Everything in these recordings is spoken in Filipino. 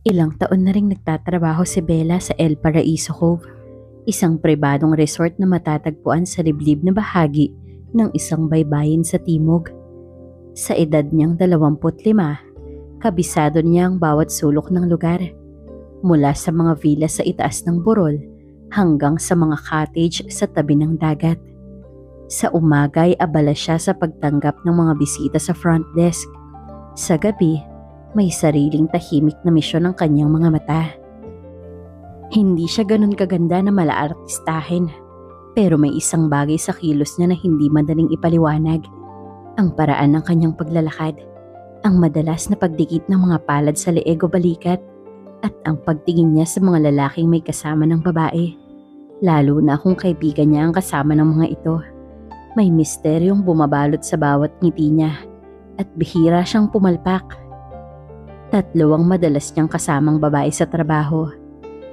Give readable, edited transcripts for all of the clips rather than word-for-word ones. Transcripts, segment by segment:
Ilang taon na ring nagtatrabaho si Bella sa El Paraiso Cove, isang pribadong resort na matatagpuan sa liblib na bahagi ng isang baybayin sa timog. Sa edad niyang 25, kabisado niya ang bawat sulok ng lugar, mula sa mga villa sa itaas ng burol hanggang sa mga cottage sa tabi ng dagat. Sa umaga ay abala siya sa pagtanggap ng mga bisita sa front desk. Sa gabi, may sariling tahimik na misyon ng kanyang mga mata. Hindi siya ganun kaganda na malaartistahin, pero may isang bagay sa kilos niya na hindi madaling ipaliwanag. Ang paraan ng kanyang paglalakad, ang madalas na pagdikit ng mga palad sa leeg o balikat, at ang pagtingin niya sa mga lalaking may kasama ng babae. Lalo na kung kaibigan niya ang kasama ng mga ito. May misteryong bumabalot sa bawat ngiti niya at bihira siyang pumalpak. Tatlo ang madalas niyang kasamang babae sa trabaho.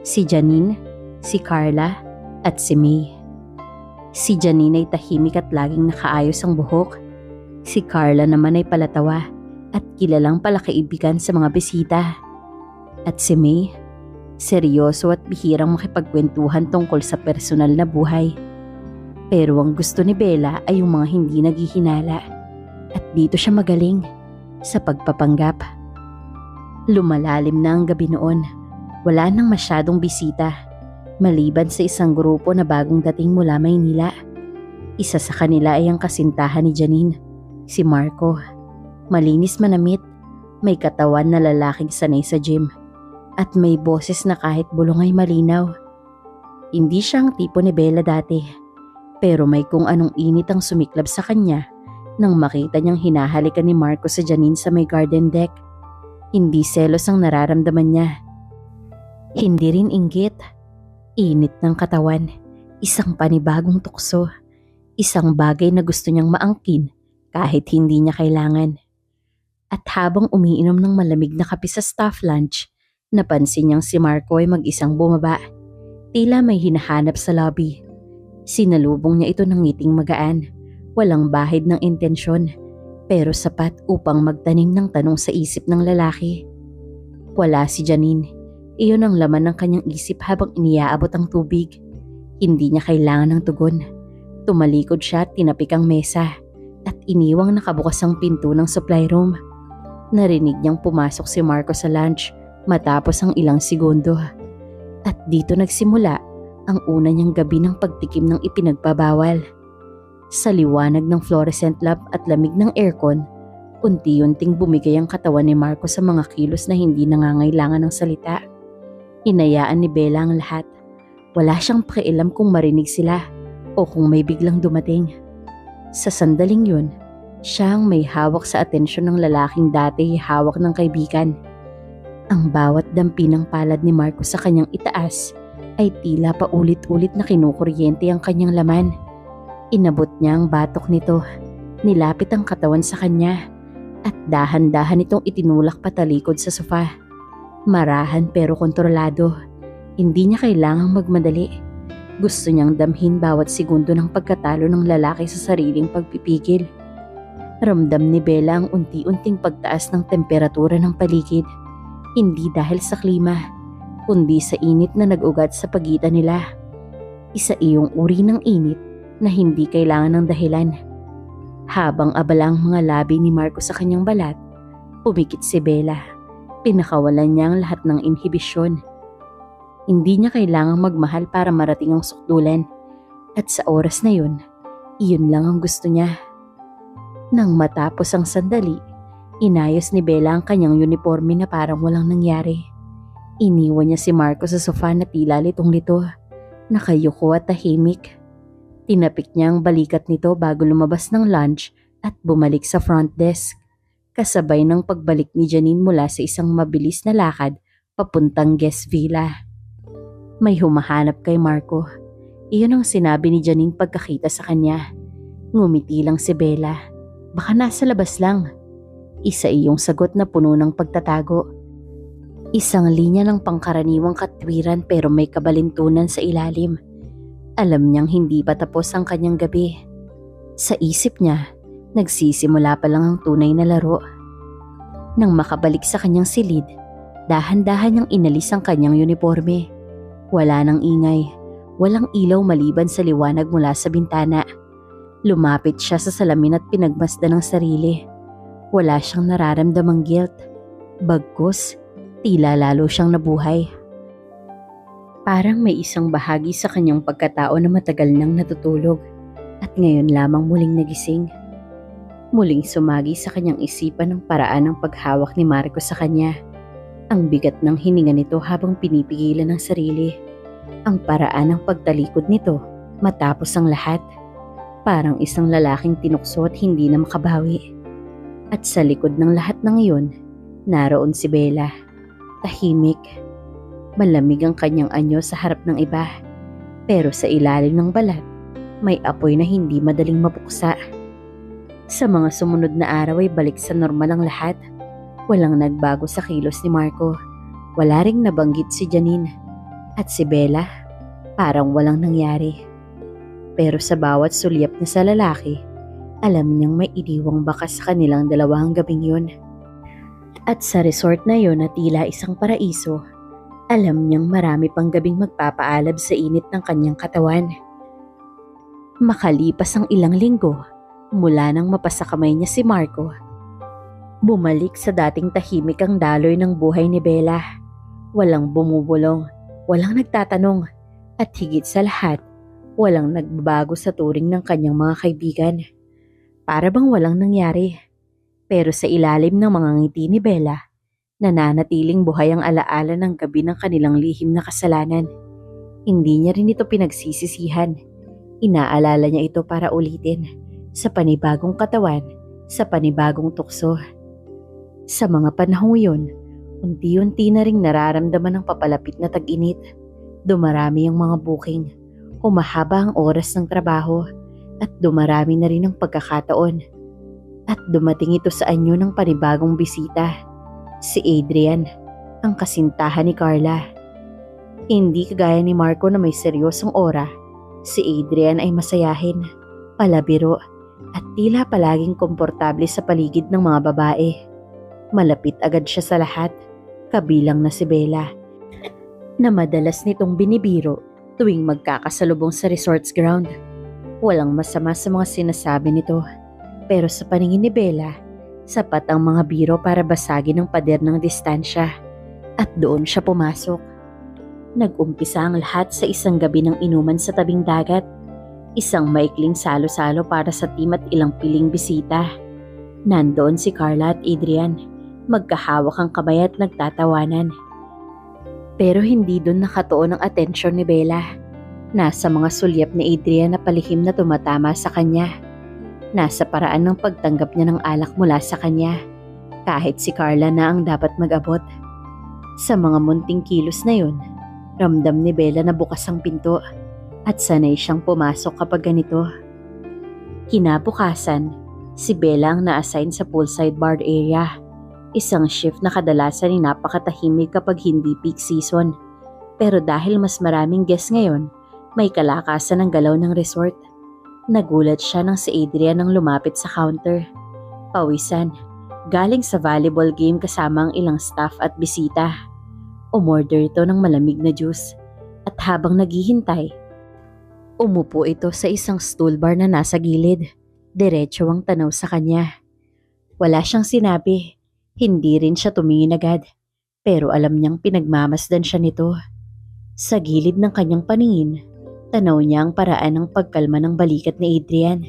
Si Janine, si Carla, at si May. Si Janine ay tahimik at laging nakaayos ang buhok. Si Carla naman ay palatawa at kilalang palakaibigan sa mga bisita. At si May, seryoso at bihirang makipagkwentuhan tungkol sa personal na buhay. Pero ang gusto ni Bella ay yung mga hindi naghihinala. At dito siya magaling, sa pagpapanggap. Lumalalim na ang gabi noon. Wala nang masyadong bisita, maliban sa isang grupo na bagong dating mula Maynila. Isa sa kanila ay ang kasintahan ni Janine, si Marco. Malinis manamit, may katawan na lalaking sanay sa gym, at may boses na kahit bulong ay malinaw. Hindi siya ang tipo ni Bella dati, pero may kung anong init ang sumiklab sa kanya nang makita niyang hinahalikan ni Marco sa Janine sa may garden deck. Hindi selos ang nararamdaman niya. Hindi rin inggit. Init ng katawan, isang panibagong tukso, isang bagay na gusto niyang maangkin kahit hindi niya kailangan. At habang umiinom ng malamig na kape sa staff lunch, napansin niyang si Marco ay mag-isang bumaba. Tila may hinahanap sa lobby. Sinalubong niya ito ng ngiting magaan, walang bahid ng intensyon, pero sapat upang magtanim ng tanong sa isip ng lalaki. Wala si Janine. Iyon ang laman ng kanyang isip habang iniaabot ang tubig. Hindi niya kailangan ng tugon. Tumalikod siya at tinapik ang mesa at iniwang nakabukas ang pinto ng supply room. Narinig niyang pumasok si Marco sa lunch matapos ang ilang segundo. At dito nagsimula ang una niyang gabi ng pagtikim ng ipinagbabawal. Sa liwanag ng fluorescent lamp at lamig ng aircon, unti-unting bumigay ang katawan ni Marco sa mga kilos na hindi nangangailangan ng salita. Hinayaan ni Bella ang lahat. Wala siyang pakialam kung marinig sila o kung may biglang dumating. Sa sandaling yun, siya ang may hawak sa atensyon ng lalaking dati hawak ng kaibigan. Ang bawat dampi ng palad ni Marco sa kanyang itaas ay tila paulit-ulit na kinukuryente ang kanyang laman. Inabot niya ang batok nito, nilapit ang katawan sa kanya, at dahan-dahan itong itinulak patalikod sa sofa. Marahan pero kontrolado. Hindi niya kailangang magmadali. Gusto niyang damhin bawat segundo ng pagkatalo ng lalaki sa sariling pagpipigil. Ramdam ni Bella ang unti-unting pagtaas ng temperatura ng paligid. Hindi dahil sa klima, kundi sa init na nag-ugat sa pagitan nila. Isa iyong uri ng init na hindi kailangan ng dahilan. Habang abala ang mga labi ni Marco sa kanyang balat, pumikit si Bella. Pinakawalan niya ang lahat ng inhibisyon. Hindi niya kailangang magmahal para marating ang sukdulan. At sa oras na yun, iyon lang ang gusto niya. Nang matapos ang sandali, inayos ni Bella ang kanyang uniforme na parang walang nangyari. Iniwan niya si Marco sa sofa na tila litong-lito, nakayuko at tahimik. Tinapik niya ang balikat nito bago lumabas ng lunch at bumalik sa front desk. Kasabay ng pagbalik ni Janine mula sa isang mabilis na lakad papuntang guest villa. May humahanap kay Marco. Iyon ang sinabi ni Janine pagkakita sa kanya. Ngumiti lang si Bella. Baka nasa labas lang. Isa iyong sagot na puno ng pagtatago. Isang linya ng pangkaraniwang katwiran pero may kabalintunan sa ilalim. Alam niyang hindi pa tapos ang kanyang gabi. Sa isip niya, nagsisimula pa lang ang tunay na laro. Nang makabalik sa kanyang silid, dahan-dahan niyang inalis ang kanyang uniforme. Wala nang ingay, walang ilaw maliban sa liwanag mula sa bintana. Lumapit siya sa salamin at pinagmasdan ng sarili. Wala siyang nararamdamang guilt. Bagkus, tila lalo siyang nabuhay. Parang may isang bahagi sa kanyang pagkatao na matagal nang natutulog at ngayon lamang muling nagising. Muling sumagi sa kanyang isipan ang paraan ng paghawak ni Marco sa kanya. Ang bigat ng hininga nito habang pinipigilan ang sarili. Ang paraan ng pagtalikod nito matapos ang lahat. Parang isang lalaking tinukso at hindi na makabawi. At sa likod ng lahat ng iyon, naroon si Bella. Tahimik. Malamig ang kanyang anyo sa harap ng iba. Pero sa ilalim ng balat, may apoy na hindi madaling mapuksa. Sa mga sumunod na araw ay balik sa normal ang lahat. Walang nagbago sa kilos ni Marco. Wala ring nabanggit si Janine. At si Bella, parang walang nangyari. Pero sa bawat sulyap niya sa lalaki, alam niyang may iniwang bakas sa kanilang dalawang gabing yun. At sa resort na yun na tila isang paraiso, alam niyang marami pang gabing magpapaalab sa init ng kanyang katawan. Makalipas ang ilang linggo, mula nang mapasakamay niya si Marco, bumalik sa dating tahimik ang daloy ng buhay ni Bella. Walang bumubulong, walang nagtatanong, at higit sa lahat, walang nagbabago sa turing ng kanyang mga kaibigan. Para bang walang nangyari. Pero sa ilalim ng mga ngiti ni Bella, nananatiling buhay ang alaala ng gabi ng kanilang lihim na kasalanan. Hindi niya rin ito pinagsisisihan. Inaalala niya ito para ulitin sa panibagong katawan, sa panibagong tukso. Sa mga panahong yun, unti-unti na ring nararamdaman ng papalapit na tag-init. Dumarami ang mga booking. Humahaba ang oras ng trabaho at dumarami na rin ang pagkakataon. At dumating ito sa anyo ng panibagong bisita, si Adrian, ang kasintahan ni Carla. Hindi kagaya ni Marco na may seryosong aura, si Adrian ay masayahin, palabiro at tila palaging komportable sa paligid ng mga babae. Malapit agad siya sa lahat, kabilang na si Bella, na madalas nitong binibiro tuwing magkakasalubong sa resort's ground. Walang masama sa mga sinasabi nito, pero sa paningin ni Bella, sapat ang mga biro para basagin ang pader ng distansya, at doon siya pumasok. Nag-umpisa ang lahat sa isang gabi ng inuman sa tabing dagat, isang maikling salo-salo para sa team at ilang piling bisita. Nandoon si Carla at Adrian, magkahawak ang kamay at nagtatawanan. Pero hindi doon nakatuon ang atensyon ni Bella. Nasa mga sulyap ni Adrian na palihim na tumatama sa kanya. Nasa paraan ng pagtanggap niya ng alak mula sa kanya, kahit si Carla na ang dapat mag-abot. Sa mga munting kilos na yun, ramdam ni Bella na bukas ang pinto at sanay siyang pumasok kapag ganito. Kinabukasan, si Bella ang na-assign sa poolside bar area. Isang shift na kadalasan ay napakatahimik kapag hindi peak season. Pero dahil mas maraming guests ngayon, may kalakasan ng galaw ng resort. Nagulat siya nang si Adrian ang lumapit sa counter. Pawisan, galing sa volleyball game kasama ang ilang staff at bisita. Umorder ito ng malamig na juice. At habang naghihintay, umupo ito sa isang stool bar na nasa gilid. Diretso ang tanaw sa kanya. Wala siyang sinabi. Hindi rin siya tumingin agad, pero alam niyang pinagmamasdan siya nito. Sa gilid ng kanyang paningin, tanaw niya ang paraan ng pagkalma ng balikat ni Adrian.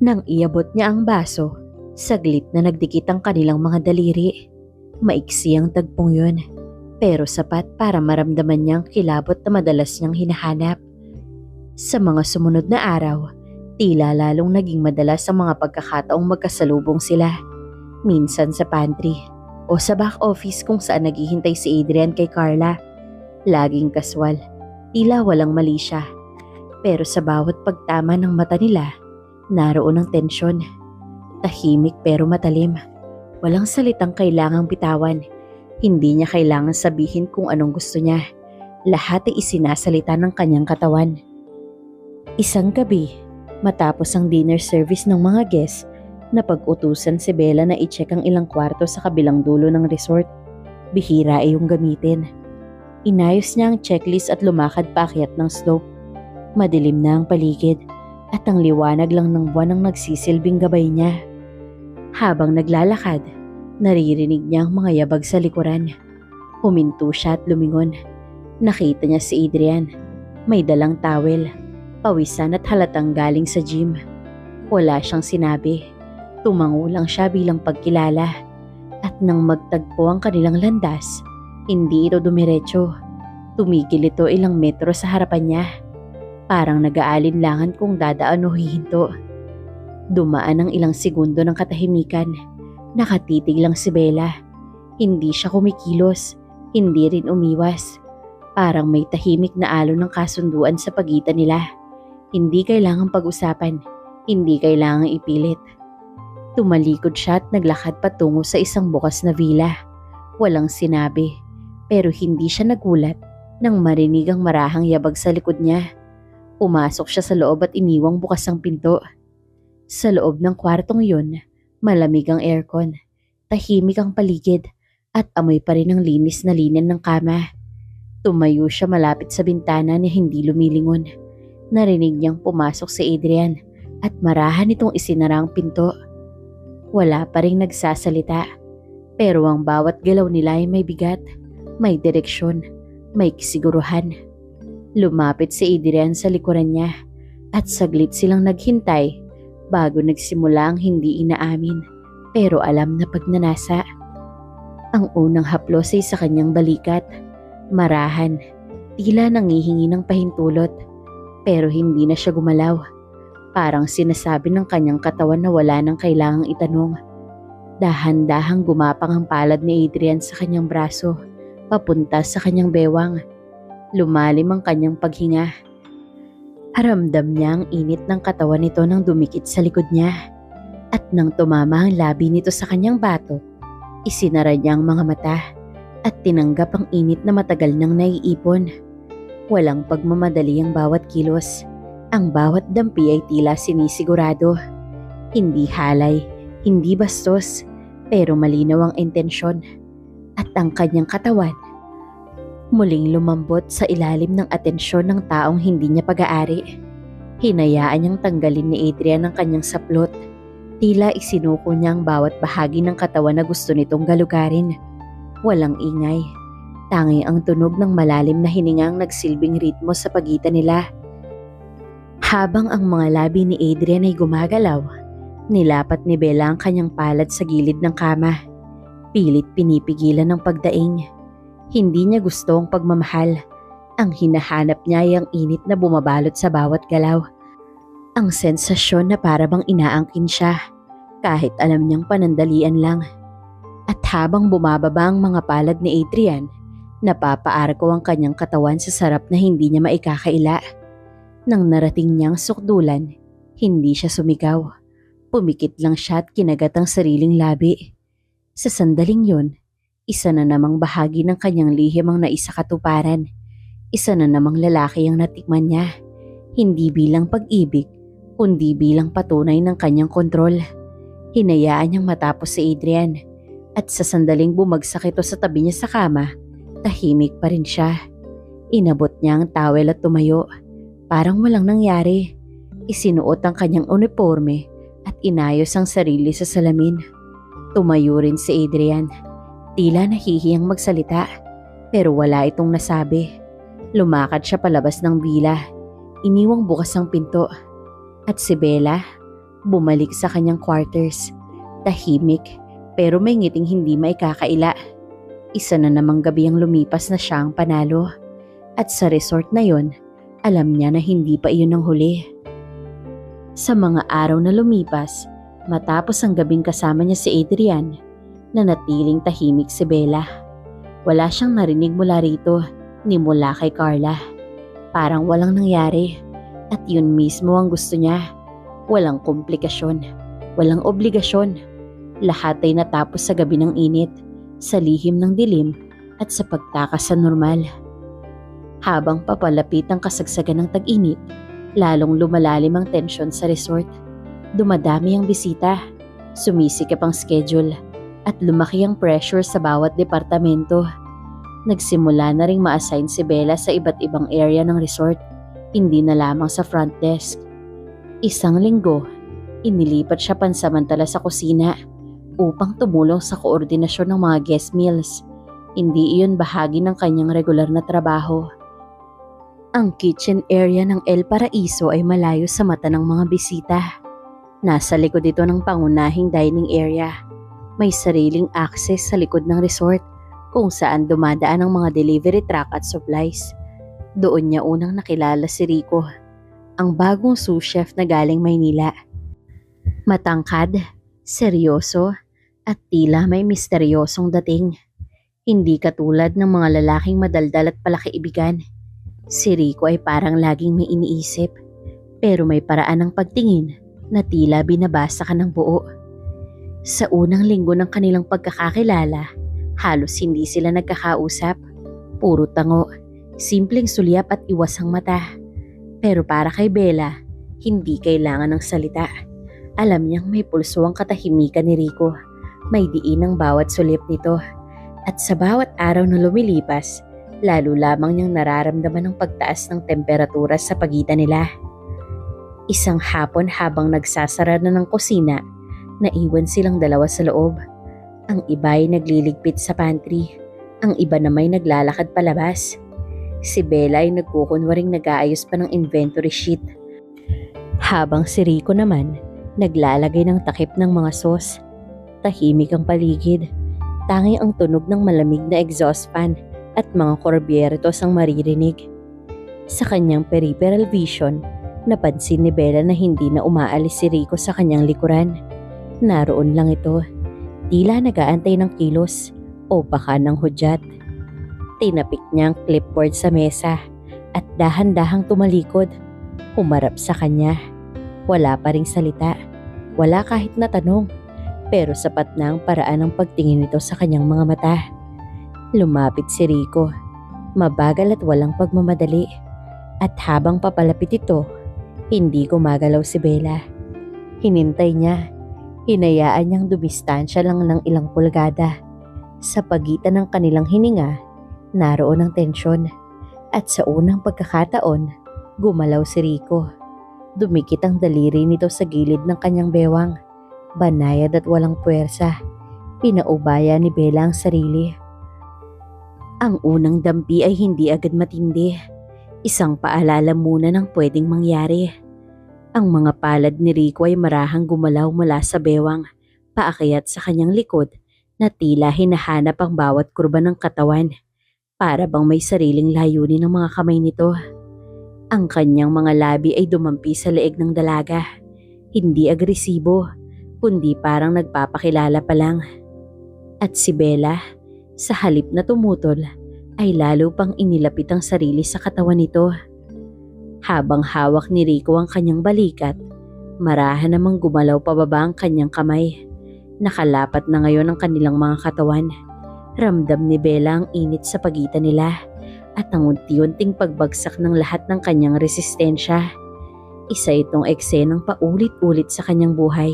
Nang iabot niya ang baso, saglit na nagdikit ang kanilang mga daliri. Maiksi ang tagpong yun, pero sapat para maramdaman niyang kilabot na madalas niyang hinahanap. Sa mga sumunod na araw, tila lalong naging madalas ang mga pagkakataong magkasalubong sila. Minsan sa pantry o sa back office kung saan naghihintay si Adrian kay Carla. Laging kaswal, tila walang mali siya. Pero sa bawat pagtama ng mata nila, naroon ang tensyon. Tahimik pero matalim. Walang salitang kailangang bitawan. Hindi niya kailangan sabihin kung anong gusto niya. Lahat ay isinasalita ng kanyang katawan. Isang gabi, matapos ang dinner service ng mga guests, napag-utusan si Bella na i-check ang ilang kwarto sa kabilang dulo ng resort. bihira ay yung gamitin. Inayos niya ang checklist at lumakad paakyat ng slope. Madilim na ang paligid at ang liwanag lang ng buwan ang nagsisilbing gabay niya. Habang naglalakad, naririnig niya ang mga yabag sa likuran. Huminto siya at lumingon. Nakita niya si Adrian. May dalang towel, pawisan at halatang galing sa gym. Wala siyang sinabi. Tumango lang siya bilang pagkilala. At nang magtagpo ang kanilang landas, hindi ito dumiretso. Tumigil ito ilang metro sa harapan niya. Parang nag-aalinlangan kung dadaan o hihinto. Dumaan ang ilang segundo ng katahimikan. Nakatitig lang si Bella. Hindi siya kumikilos, hindi rin umiwas. Parang may tahimik na alon ng kasunduan sa pagitan nila. Hindi kailangang pag-usapan, hindi kailangang ipilit. Tumalikod siya at naglakad patungo sa isang bukas na villa. Walang sinabi, pero hindi siya nagulat nang marinig ang marahang yabag sa likod niya. Pumasok siya sa loob at iniwang bukas ang pinto. Sa loob ng kwartong yun, malamig ang aircon, tahimik ang paligid at amoy pa rin ang linis na linen ng kama. Tumayo siya malapit sa bintana na hindi lumilingon. Narinig niyang pumasok si Adrian at marahan itong isinara ang pinto. Wala pa rin nagsasalita, pero ang bawat galaw nila ay may bigat, may direksyon, may kisiguruhan. Lumapit si Adrian sa likuran niya at saglit silang naghintay bago nagsimula ang hindi inaamin pero alam na pagnanasa. Ang unang haplos ay sa kanyang balikat, marahan, tila nangihingi ng pahintulot pero hindi na siya gumalaw. Parang sinasabi ng kanyang katawan na wala nang kailangang itanong. Dahan-dahang gumapang ang palad ni Adrian sa kanyang braso, papunta sa kanyang bewang. Lumalim ang kanyang paghinga. Aramdam niya ang init ng katawan nito nang dumikit sa likod niya. At nang tumama ang labi nito sa kanyang batok, isinara niya ang mga mata at tinanggap ang init na matagal nang naiipon. Walang pagmamadali ang bawat kilos. Ang bawat dampi ay tila sinisigurado. Hindi halay, hindi bastos, pero malinaw ang intensyon. At ang kanyang katawan, muling lumambot sa ilalim ng atensyon ng taong hindi niya pag-aari. Hinayaan niyang tanggalin ni Adrian ang kanyang saplot. Tila isinuko niya ang bawat bahagi ng katawan na gusto nitong galugarin. Walang ingay. Tanging ang tunog ng malalim na hiningang nagsilbing ritmo sa pagitan nila. Habang ang mga labi ni Adrian ay gumagalaw, nilapat ni Bella ang kanyang palad sa gilid ng kama. Pilit pinipigilan ng pagdaing. Hindi niya gusto ang pagmamahal. Ang hinahanap niya ay ang init na bumabalot sa bawat galaw. Ang sensasyon na para bang inaangkin siya, kahit alam niyang panandalian lang. At habang bumababa ang mga palad ni Adrian, napapaarko ang kanyang katawan sa sarap na hindi niya maikakaila. Nang narating niyang sukdulan, hindi siya sumigaw. Pumikit lang siya at kinagat ang sariling labi. Sa sandaling yun, isa na namang bahagi ng kanyang lihim ang naisakatuparan. Isa na namang lalaki ang natikman niya. Hindi bilang pag-ibig, kundi bilang patunay ng kanyang kontrol. Hinayaan niyang matapos si Adrian. At sa sandaling bumagsak ito sa tabi niya sa kama, tahimik pa rin siya. Inabot niya ang towel at tumayo. Parang walang nangyari. Isinuot ang kanyang uniforme at inayos ang sarili sa salamin. Tumayo rin si Adrian. Tila nahihiyang magsalita, pero wala itong nasabi. Lumakad siya palabas ng villa. Iniwang bukas ang pinto. At si Bella, bumalik sa kanyang quarters. Tahimik, pero may ngiting hindi maikakaila. Isa na namang gabi ang lumipas na siya ang panalo. At sa resort na yon, alam niya na hindi pa iyon ang huli. Sa mga araw na lumipas, matapos ang gabing kasama niya si Adrian, nanatiling tahimik si Bella. Wala siyang narinig mula rito, ni mula kay Carla. Parang walang nangyari, at yun mismo ang gusto niya. Walang komplikasyon, walang obligasyon. Lahat ay natapos sa gabi ng init, sa lihim ng dilim, at sa pagtakas sa normal. Habang papalapit ang kasagsagan ng tag-init, lalong lumalalim ang tensyon sa resort. Dumadami ang bisita, sumisikip ang schedule, at lumaki ang pressure sa bawat departamento. Nagsimula na ring ma-assign si Bella sa iba't ibang area ng resort, hindi na lamang sa front desk. Isang linggo, inilipat siya pansamantala sa kusina upang tumulong sa koordinasyon ng mga guest meals. Hindi iyon bahagi ng kanyang regular na trabaho. Ang kitchen area ng El Paraiso ay malayo sa mata ng mga bisita. Nasa likod ito ng pangunahing dining area. May sariling access sa likod ng resort kung saan dumadaan ang mga delivery truck at supplies. Doon niya unang nakilala si Rico, ang bagong sous chef na galing Maynila. Matangkad, seryoso, at tila may misteryosong dating. Hindi katulad ng mga lalaking madaldal at palakaibigan. Si Rico ay parang laging may iniisip, pero may paraan ng pagtingin na tila binabasa ka ng buo. Sa unang linggo ng kanilang pagkakakilala, halos hindi sila nagkakausap. Puro tango, simpleng sulyap at iwasang mata. Pero para kay Bella, hindi kailangan ng salita. Alam niyang may pulso ang katahimikan ni Rico. May diin ang bawat sulyap nito. At sa bawat araw na lumilipas, lalo lamang niyang nararamdaman ang pagtaas ng temperatura sa pagitan nila. Isang hapon habang nagsasara na ng kusina, naiwan silang dalawa sa loob. Ang iba ay nagliligpit sa pantry, ang iba naman ay naglalakad palabas. Si Bella ay nagkukunwaring nag-aayos pa ng inventory sheet, habang si Rico naman naglalagay ng takip ng mga sauce. Tahimik ang paligid, tanging ang tunog ng malamig na exhaust fan at mga korbyeretos ang maririnig. Sa kanyang peripheral vision, napansin ni Bella na hindi na umaalis si Rico sa kanyang likuran. Naroon lang ito, tila nag-aantay ng kilos o baka ng hudyat. Tinapik niya ang clipboard sa mesa at dahan-dahang tumalikod, humarap sa kanya. Wala pa ring salita, wala kahit na tanong, pero sapat na ang paraan ng pagtingin nito sa kanyang mga mata. Lumapit si Rico, mabagal at walang pagmamadali, at habang papalapit ito, hindi gumagalaw si Bella. Hinintay niya, hinayaan niyang dumistansya lang ng ilang pulgada. Sa pagitan ng kanilang hininga, naroon ang tensyon, at sa unang pagkakataon, gumalaw si Rico. Dumikit ang daliri nito sa gilid ng kanyang bewang, banayad at walang puwersa. Pinaubaya ni Bella ang sarili. Ang unang dampi ay hindi agad matindi. Isang paalala muna ng pwedeng mangyari. Ang mga palad ni Rico ay marahang gumalaw mula sa bewang, paakyat sa kanyang likod na tila hinahanap ang bawat kurba ng katawan. Para bang may sariling layunin ng mga kamay nito. Ang kanyang mga labi ay dumampi sa leeg ng dalaga. Hindi agresibo, kundi parang nagpapakilala pa lang. At si Bella, sa halip na tumutol, ay lalo pang inilapit ang sarili sa katawan nito. Habang hawak ni Rico ang kanyang balikat, marahan namang gumalaw pababa ang kanyang kamay. Nakalapat na ngayon ang kanilang mga katawan. Ramdam ni Bella ang init sa pagitan nila at ang unti-unting pagbagsak ng lahat ng kanyang resistensya. Isa itong eksenang paulit-ulit sa kanyang buhay,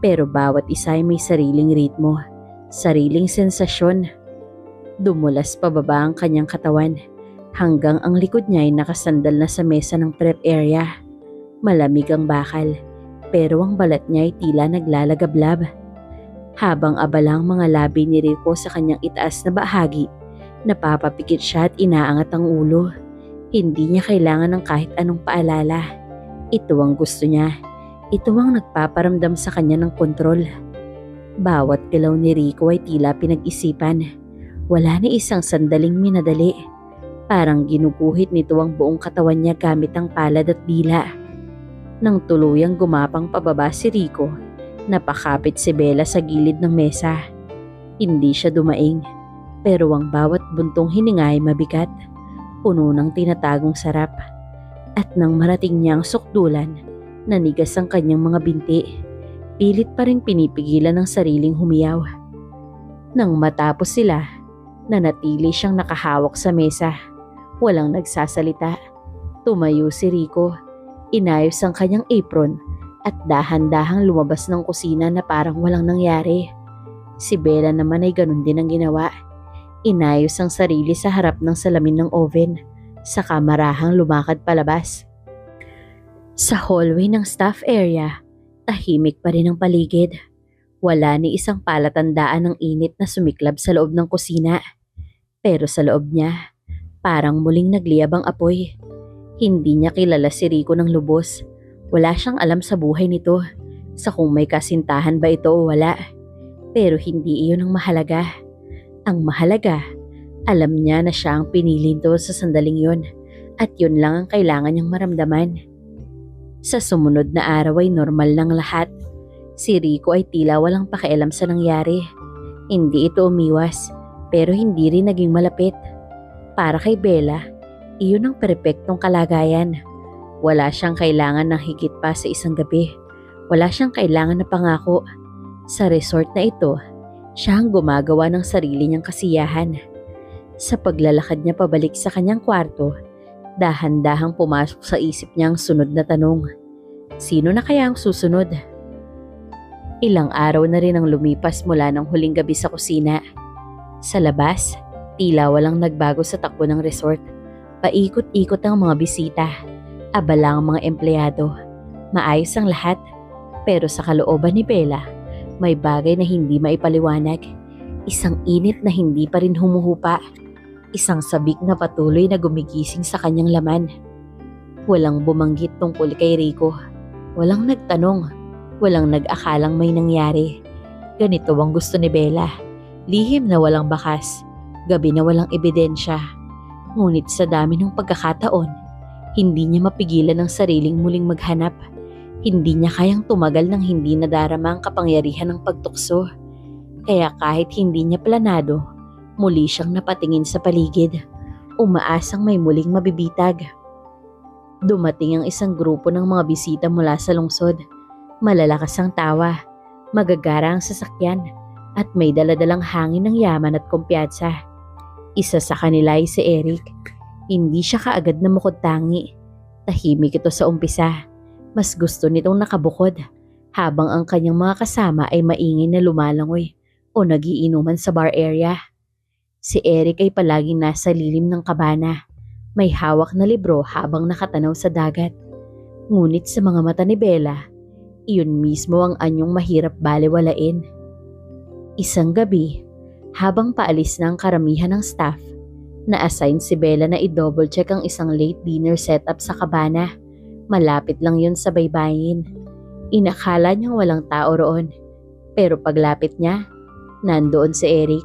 pero bawat isa ay may sariling ritmo, sariling sensasyon. Dumulas pababa ang kanyang katawan hanggang ang likod niya ay nakasandal na sa mesa ng prep area. Malamig ang bakal, pero ang balat niya ay tila naglalagablab. Habang abala ang mga labi ni Rico sa kanyang itaas na bahagi, napapapikit siya at inaangat ang ulo. Hindi niya kailangan ng kahit anong paalala. Ito ang gusto niya. Ito ang nagpaparamdam sa kanya ng kontrol. Bawat galaw ni Rico ay tila pinag-isipan. Wala ni isang sandaling minadali. Parang ginuguhit nito ang buong katawan niya gamit ang palad at dila. Nang tuluyang gumapang pababa si Rico, napakapit si Bella sa gilid ng mesa. Hindi siya dumaing, pero ang bawat buntong hininga ay mabigat, puno ng tinatagong sarap. At nang marating niya ang sukdulan, nanigas ang kanyang mga binti. Pilit pa rin pinipigilan ng sariling humiyaw. Nang matapos sila, nanatili siyang nakahawak sa mesa. Walang nagsasalita. Tumayo si Rico, inayos ang kanyang apron at dahan-dahang lumabas ng kusina na parang walang nangyari. Si Bella naman ay ganun din ang ginawa. Inayos ang sarili sa harap ng salamin ng oven, saka marahang lumakad palabas. Sa hallway ng staff area, tahimik pa rin ang paligid. Wala ni isang palatandaan ng init na sumiklab sa loob ng kusina. Pero sa loob niya, parang muling nagliyab ang apoy. Hindi niya kilala si Rico ng lubos. Wala siyang alam sa buhay nito, sa kung may kasintahan ba ito o wala. Pero hindi iyon ang mahalaga. Ang mahalaga, alam niya na siya ang pinili nito sa sandaling yun, at yun lang ang kailangan niyang maramdaman. Sa sumunod na araw ay normal lang lahat. Si Rico ay tila walang pakialam sa nangyari. Hindi ito umiwas, pero hindi rin naging malapit. Para kay Bella, iyon ang perpektong kalagayan. Wala siyang kailangan ng higit pa sa isang gabi. Wala siyang kailangan na pangako. Sa resort na ito, siya ang gumagawa ng sarili niyang kasiyahan. Sa paglalakad niya pabalik sa kanyang kwarto, dahan-dahang pumasok sa isip niya ang sunod na tanong. Sino na kaya ang susunod? Ilang araw na rin ang lumipas mula ng huling gabi sa kusina. Sa labas, tila walang nagbago sa takbo ng resort. Paikot-ikot ang mga bisita. Abala ang mga empleyado. Maayos ang lahat. Pero sa kalooban ni Bella, may bagay na hindi maipaliwanag. Isang init na hindi pa rin humuhupa. Isang sabik na patuloy na gumigising sa kanyang laman. Walang bumanggit tungkol kay Rico. Walang nagtanong. Walang nag-akalang may nangyari. Ganito ang gusto ni Bella. Lihim na walang bakas. Gabi na walang ebidensya. Ngunit sa dami ng pagkakataon, hindi niya mapigilan ang sariling muling maghanap. Hindi niya kayang tumagal nang hindi nadarama ang kapangyarihan ng pagtukso. Kaya kahit hindi niya planado, muli siyang napatingin sa paligid, umaasang may muling mabibitag. Dumating ang isang grupo ng mga bisita mula sa lungsod. Malalakas ang tawa, magagara ang sasakyan, at may daladalang hangin ng yaman at kumpiyansa. Isa sa kanila ay si Eric. Hindi siya kaagad na mukod-tangi. Tahimik ito sa umpisa. Mas gusto nitong nakabukod, habang ang kanyang mga kasama ay maingay na lumalangoy o nagiinuman sa bar area. Si Eric ay palaging nasa lilim ng kabana. May hawak na libro habang nakatanaw sa dagat. Ngunit sa mga mata ni Bella, iyon mismo ang anyong mahirap balewalain. Isang gabi, habang paalis na ang karamihan ng staff, na-assign si Bella na i-double check ang isang late dinner setup sa kabana. Malapit lang yun sa baybayin. Inakala niyang walang tao roon. Pero paglapit niya, nandoon si Eric.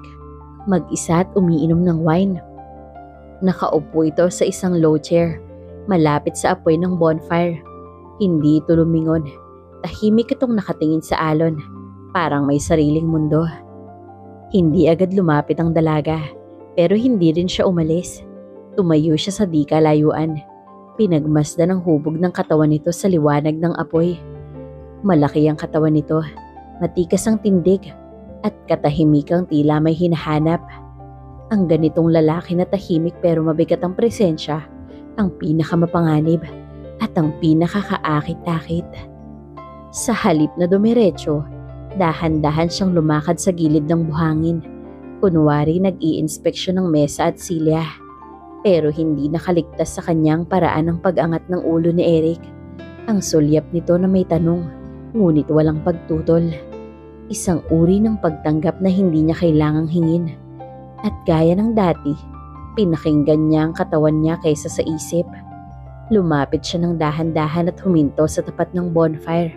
Mag-isa at umiinom ng wine. Nakaupo ito sa isang low chair, malapit sa apoy ng bonfire. Hindi ito lumingon. Tahimik itong nakatingin sa alon, parang may sariling mundo. Hindi agad lumapit ang dalaga, pero hindi rin siya umalis. Tumayo siya sa di kalayuan. Pinagmasdan ang hubog ng katawan nito sa liwanag ng apoy. Malaki ang katawan nito, matikas ang tindig, at katahimikang tila may hinahanap. Ang ganitong lalaki na tahimik pero mabigat ang presensya, ang pinakamapanganib at ang pinakakaakit-akit. Sa halip na dumiretso, dahan-dahan siyang lumakad sa gilid ng buhangin. Kunwari nag-i-inspeksyon ng mesa at silya. Pero hindi nakaligtas sa kanyang paraan ang pag-angat ng ulo ni Eric. Ang sulyap nito na may tanong, ngunit walang pagtutol. Isang uri ng pagtanggap na hindi niya kailangang hingin. At gaya ng dati, pinakinggan niya ang katawan niya kaysa sa isip. Lumapit siya ng dahan-dahan at huminto sa tapat ng bonfire.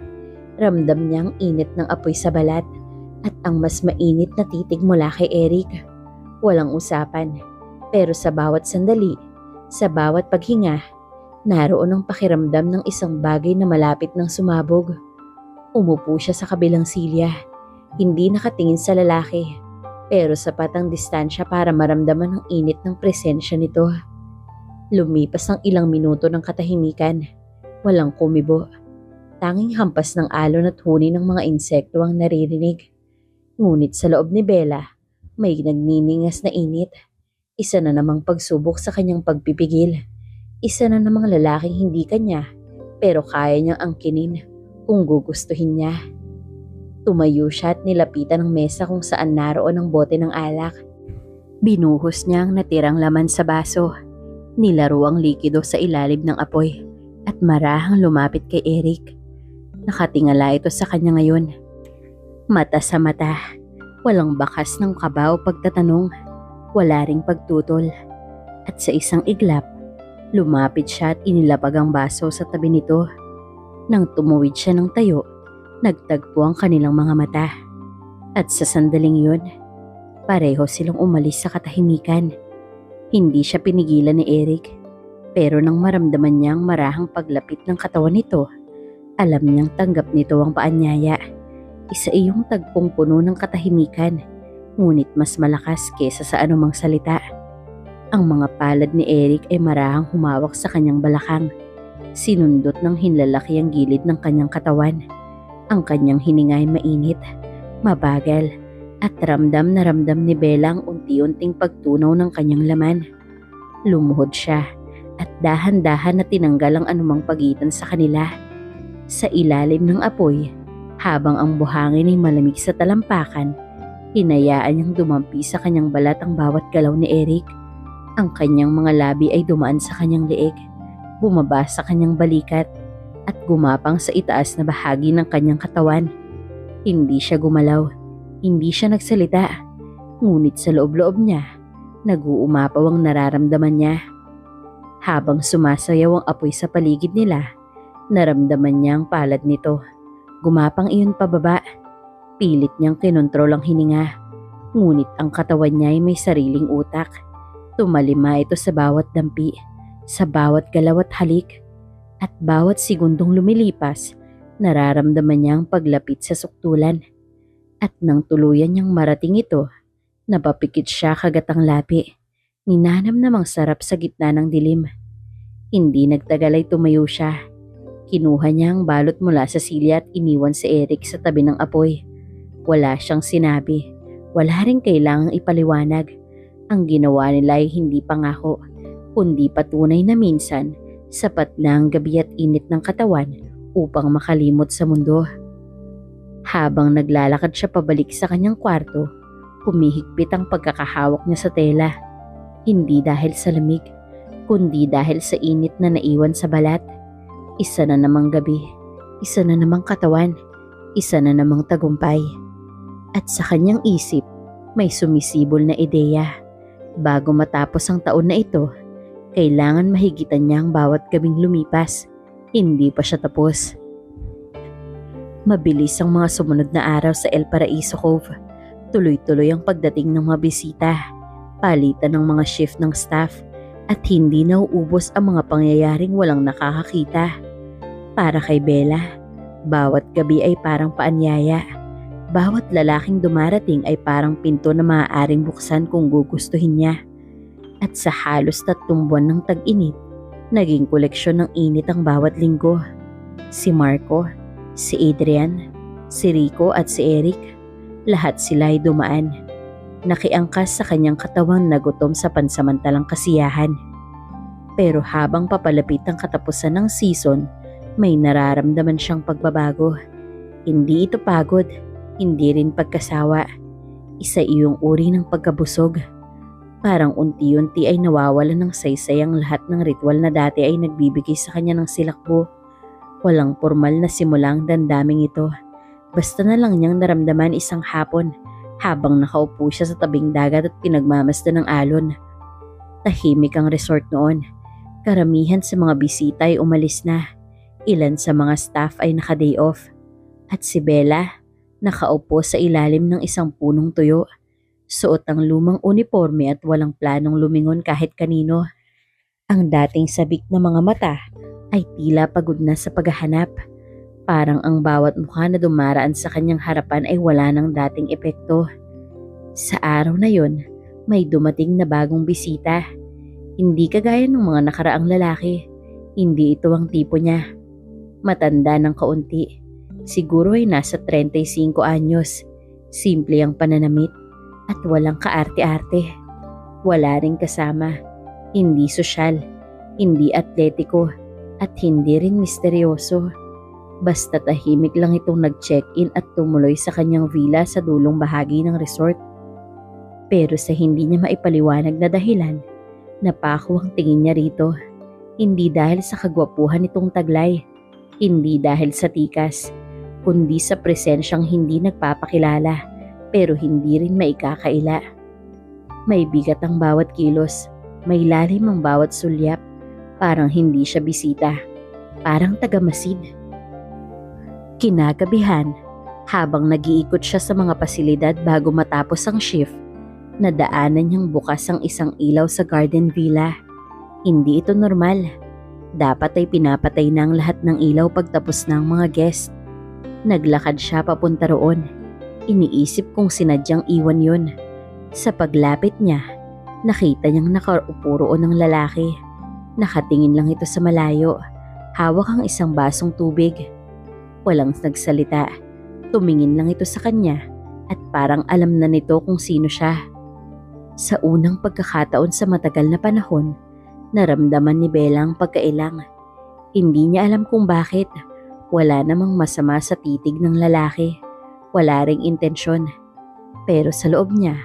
Ramdam niya ang init ng apoy sa balat at ang mas mainit na titig mula kay Eric. Walang usapan. Pero sa bawat sandali, sa bawat paghinga, naroon ang pakiramdam ng isang bagay na malapit ng sumabog. Umupo siya sa kabilang silya, hindi nakatingin sa lalaki, pero sapat ang distansya para maramdaman ang init ng presensya nito. Lumipas ang ilang minuto ng katahimikan, walang kumibo. Tanging hampas ng alon at huni ng mga insekto ang naririnig. Ngunit sa loob ni Bella, may nagniningas na init. Isa na namang pagsubok sa kanyang pagpipigil. Isa na namang lalaking hindi kanya, pero kaya niyang angkinin kung gugustuhin niya. Tumayo siya at nilapitan ng mesa kung saan naroon ang bote ng alak. Binuhos niya ang natirang laman sa baso. Nilaro ang likido sa ilalim ng apoy at marahang lumapit kay Eric. Nakatingala ito sa kanya ngayon. Mata sa mata, walang bakas ng kaba o pagtatanong, wala ring pagtutol. At sa isang iglap, lumapit siya at inilapag ang baso sa tabi nito. Nang tumuwid siya ng tayo, nagtagpo ang kanilang mga mata. At sa sandaling yun, pareho silang umalis sa katahimikan. Hindi siya pinigilan ni Eric, pero nang maramdaman niyang marahang paglapit ng katawan nito, alam niyang tanggap nito ang paanyaya. Isa iyong tagpong puno ng katahimikan, ngunit mas malakas kesa sa anumang salita. Ang mga palad ni Eric ay marahang humawak sa kanyang balakang. Sinundot ng hinlalaki ang gilid ng kanyang katawan. Ang kanyang hininga ay mainit, mabagal, at ramdam na ramdam ni Bella ang unti-unting pagtunaw ng kanyang laman. Lumuhod siya at dahan-dahan na tinanggal ang anumang pagitan sa kanila. Sa ilalim ng apoy, habang ang buhangin ay malamig sa talampakan, hinayaan niyang dumampi sa kanyang balat ang bawat galaw ni Eric. Ang kanyang mga labi ay dumaan sa kanyang leeg, bumaba sa kanyang balikat, at gumapang sa itaas na bahagi ng kanyang katawan. Hindi siya gumalaw, hindi siya nagsalita, ngunit sa loob-loob niya, nag-uumapaw ang nararamdaman niya. Habang sumasayaw ang apoy sa paligid nila, naramdaman niya ang palad nito. Gumapang iyon pababa. Pilit niyang kinontrol ang hininga. Ngunit ang katawan niya ay may sariling utak. Tumalima ito sa bawat dampi, sa bawat galaw at halik. At bawat segundong lumilipas, nararamdaman niya ang paglapit sa suktulan. At nang tuluyan niyang marating ito, napapikit siya kagatang lapi. Ninanam namang sarap sa gitna ng dilim. Hindi nagtagal ay tumayo siya. Kinuha niya ang balot mula sa silya at iniwan si Eric sa tabi ng apoy. Wala siyang sinabi. Wala rin kailangang ipaliwanag. Ang ginawa nila ay hindi pangako, kundi patunay na minsan, sapat na ang gabi at init ng katawan upang makalimot sa mundo. Habang naglalakad siya pabalik sa kanyang kwarto, humihigpit ang pagkakahawak niya sa tela. Hindi dahil sa lamig, kundi dahil sa init na naiwan sa balat. Isa na namang gabi, isa na namang katawan, isa na namang tagumpay. At sa kanyang isip, may sumisibol na ideya. Bago matapos ang taon na ito, kailangan mahigitan niya ang bawat gabing lumipas. Hindi pa siya tapos. Mabilis ang mga sumunod na araw sa El Paraiso Cove. Tuloy-tuloy ang pagdating ng mga bisita, palitan ng mga shift ng staff, at hindi nauubos ang mga pangyayaring walang nakakakita. Para kay Bella, bawat gabi ay parang paanyaya. Bawat lalaking dumarating ay parang pinto na maaaring buksan kung gugustuhin niya. At sa halos 3 buwan ng tag-init, naging koleksyon ng init ang bawat linggo. Si Marco, si Adrian, si Rico at si Eric, lahat sila ay dumaan. Nakiangkas sa kanyang katawan na gutom sa pansamantalang kasiyahan. Pero habang papalapit ang katapusan ng season, may nararamdaman siyang pagbabago. Hindi ito pagod, hindi rin pagkasawa. Isa iyong uri ng pagkabusog. Parang unti-unti ay nawawalan ng saysay ang lahat ng ritual na dati ay nagbibigay sa kanya ng silakbo. Walang formal na simula ang dandaming ito. Basta na lang niyang naramdaman isang hapon habang nakaupo siya sa tabing dagat at pinagmamasdan ng alon. Tahimik ang resort noon. Karamihan sa mga bisita ay umalis na. Ilan sa mga staff ay naka-day off. At si Bella, nakaupo sa ilalim ng isang punong tuyo. Suot ang lumang uniforme at walang planong lumingon kahit kanino. Ang dating sabik na mga mata ay tila pagod na sa paghahanap. Parang ang bawat mukha na dumaraan sa kanyang harapan ay wala ng dating epekto. Sa araw na yon, may dumating na bagong bisita. Hindi kagaya ng mga nakaraang lalaki. Hindi ito ang tipo niya. Matanda ng kaunti. Siguro ay nasa 35 anyos. Simple ang pananamit at walang kaarte-arte. Wala ring kasama. Hindi sosyal, hindi atletiko, at hindi rin misteryoso. Basta tahimik lang itong nag-check-in at tumuloy sa kanyang villa sa dulong bahagi ng resort. Pero sa hindi niya maipaliwanag na dahilan, napako ang tingin niya rito. Hindi dahil sa kagwapuhan nitong taglay, hindi dahil sa tikas, kundi sa presensyang hindi nagpapakilala pero hindi rin maikakaila. May bigat ang bawat kilos, may lalim ang bawat sulyap, parang hindi siya bisita, parang tagamasid. Kinagabihan, habang nag-iikot siya sa mga pasilidad bago matapos ang shift, nadaanan niyang bukas ang isang ilaw sa garden villa. Hindi ito normal. Dapat ay pinapatay na ang lahat ng ilaw pagtapos ng mga guest. Naglakad siya papunta roon. Iniisip kung sinadyang iwan yun. Sa paglapit niya, nakita niyang nakaupo roon ng lalaki. Nakatingin lang ito sa malayo. Hawak ang isang basong tubig. Walang nagsalita. Tumingin lang ito sa kanya at parang alam na nito kung sino siya. Sa unang pagkakataon sa matagal na panahon, naramdaman ni Bella ang pagkailang. Hindi niya alam kung bakit. Wala namang masama sa titig ng lalaki. Wala ring intensyon. Pero sa loob niya,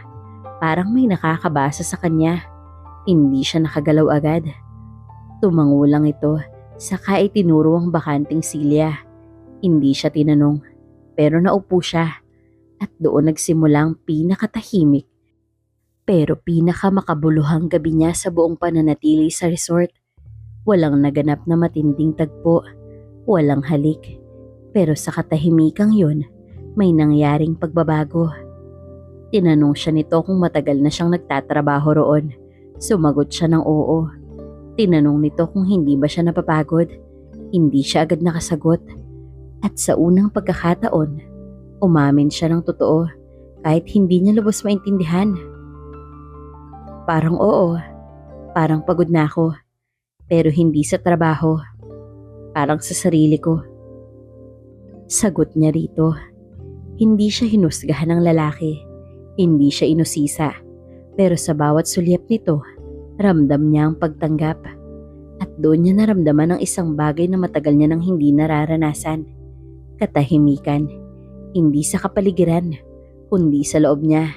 parang may nakakabasa sa kanya. Hindi siya nakagalaw agad. Tumango lang ito, saka itinuro ang bakanting silya. Hindi siya tinanong, pero naupo siya. At doon nagsimula ang pinakatahimik pero pinakamakabuluhang gabi niya sa buong pananatili sa resort. Walang naganap na matinding tagpo, walang halik. Pero sa katahimikang yun, may nangyaring pagbabago. Tinanong siya nito kung matagal na siyang nagtatrabaho roon. Sumagot siya ng oo. Tinanong nito kung hindi ba siya napapagod. Hindi siya agad nakasagot. At sa unang pagkakataon, umamin siya ng totoo kahit hindi niya lubos maintindihan. Parang oo, parang pagod na ako, pero hindi sa trabaho, parang sa sarili ko. Sagot niya rito, hindi siya hinusgahan ng lalaki, hindi siya inusisa, pero sa bawat sulyap nito, ramdam niya ang pagtanggap. At doon niya naramdaman ang isang bagay na matagal niya nang hindi nararanasan, katahimikan, hindi sa kapaligiran, kundi sa loob niya.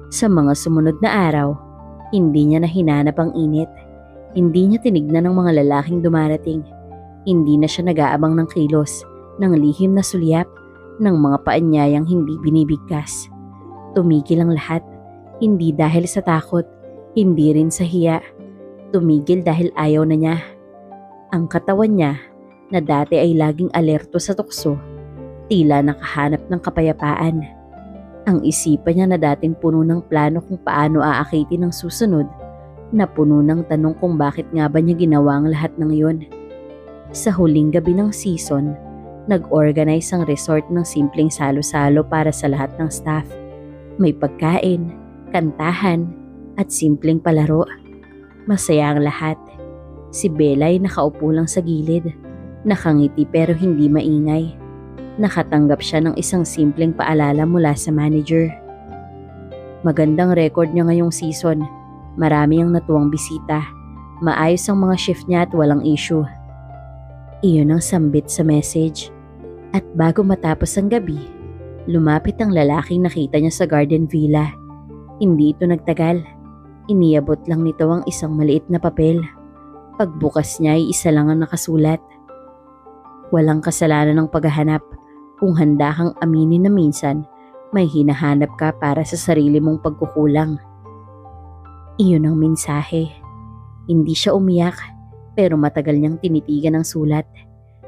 Sa mga sumunod na araw, hindi niya na hinanap ang init. Hindi niya tinignan ng mga lalaking dumarating. Hindi na siya nag-aabang ng kilos, ng lihim na sulyap, ng mga paanyayang hindi binibigkas. Tumigil ang lahat, hindi dahil sa takot, hindi rin sa hiya. Tumigil dahil ayaw na niya. Ang katawan niya, na dati ay laging alerto sa tukso, tila nakahanap ng kapayapaan. Ang isipan niya na dating puno ng plano kung paano aakitin ang susunod, na puno ng tanong kung bakit nga ba niya ginawa ang lahat ng yun. Sa huling gabi ng season, nag-organize ang resort ng simpleng salo-salo para sa lahat ng staff. May pagkain, kantahan, at simpleng palaro. Masaya ang lahat. Si Bella ay nakaupo lang sa gilid, nakangiti pero hindi maingay. Nakatanggap siya ng isang simpleng paalala mula sa manager. Magandang record niya ngayong season. Marami ang natuwang bisita. Maayos ang mga shift niya at walang issue. Iyon ang sambit sa message. At bago matapos ang gabi, lumapit ang lalaking nakita niya sa garden villa. Hindi ito nagtagal. Iniabot lang nito ang isang maliit na papel. Pagbukas niya ay isa lang ang nakasulat. Walang kasalanan ng paghahanap. Kung handa kang aminin na minsan, may hinahanap ka para sa sarili mong pagkukulang. Iyon ang mensahe. Hindi siya umiyak, pero matagal niyang tinitigan ang sulat.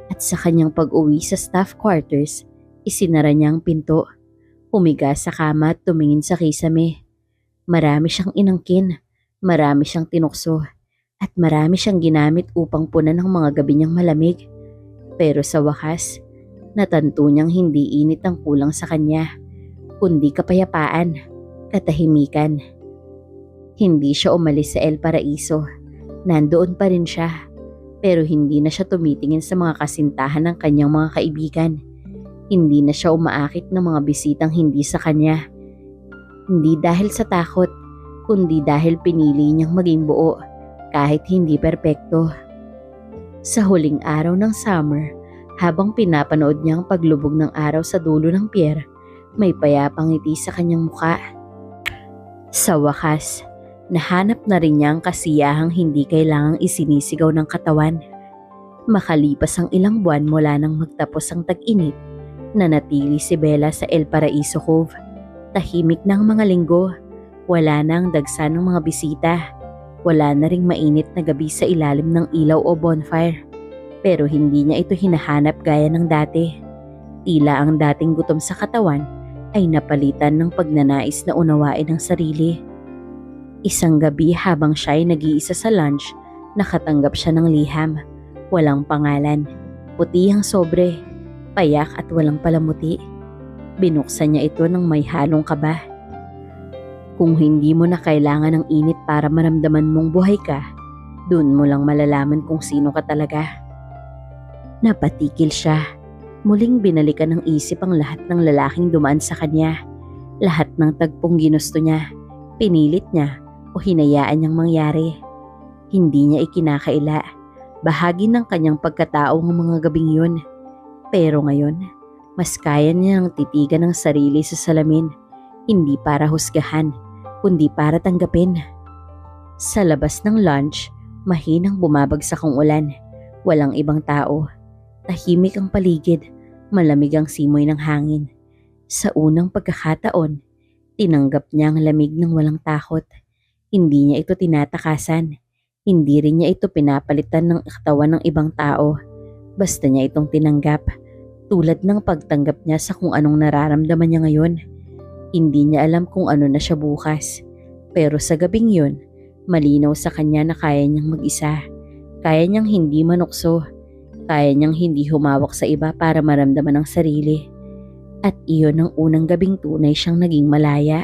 At sa kanyang pag-uwi sa staff quarters, isinara niya ang pinto. Humiga sa kama at tumingin sa kisame. Marami siyang inangkin, marami siyang tinukso, at marami siyang ginamit upang punan ng mga gabi niyang malamig. Pero sa wakas, natanto niyang hindi init ang kulang sa kanya, kundi kapayapaan, katahimikan. Hindi siya umalis sa El Paraiso. Nandoon pa rin siya, pero hindi na siya tumitingin sa mga kasintahan ng kanyang mga kaibigan. Hindi na siya umaakit ng mga bisitang hindi sa kanya. Hindi dahil sa takot, kundi dahil pinili niyang maging buo, kahit hindi perpekto. Sa huling araw ng summer, Habang pinapanood niya ang paglubog ng araw sa dulo ng pier, may payapang ngiti sa kanyang muka. Sa wakas, nahanap na rin niya ang kasiyahang hindi kailangang isinisigaw ng katawan. Makalipas ang ilang buwan mula nang magtapos ang tag-init, nanatili si Bella sa El Paraiso Cove. Tahimik ng mga linggo, wala na ang dagsa ng mga bisita, wala na ring mainit na gabi sa ilalim ng ilaw o bonfire. Pero hindi niya ito hinahanap gaya ng dati. Tila ang dating gutom sa katawan ay napalitan ng pagnanais na unawain ang sarili. Isang gabi habang siya ay nag-iisa sa lunch, nakatanggap siya ng liham. Walang pangalan, puti ang sobre, payak at walang palamuti. Binuksan niya ito ng may halong kaba. Kung hindi mo na kailangan ng init para maramdaman mong buhay ka, dun mo lang malalaman kung sino ka talaga. Napatikil siya. Muling binalikan ng isip ang lahat ng lalaking dumaan sa kanya. Lahat ng tagpong ginusto niya, pinilit niya o hinayaan niyang mangyari. Hindi niya ikinakaila. Bahagi ng kanyang pagkatao ng mga gabing yun. Pero ngayon, mas kaya niyang titigan ang sarili sa salamin. Hindi para husgahan, kundi para tanggapin. Sa labas ng lunch, mahinang bumabagsak ang ulan. Walang ibang tao. Tahimik ang paligid, malamig ang simoy ng hangin. Sa unang pagkakataon, tinanggap niya ang lamig ng walang takot. Hindi niya ito tinatakasan. Hindi rin niya ito pinapalitan ng katawan ng ibang tao. Basta niya itong tinanggap, tulad ng pagtanggap niya sa kung anong nararamdaman niya ngayon. Hindi niya alam kung ano na siya bukas. Pero sa gabing yun, malinaw sa kanya na kaya niyang mag-isa. Kaya niyang hindi manukso. Kaya niyang hindi humawak sa iba para maramdaman ang sarili. At iyon ang unang gabing tunay siyang naging malaya.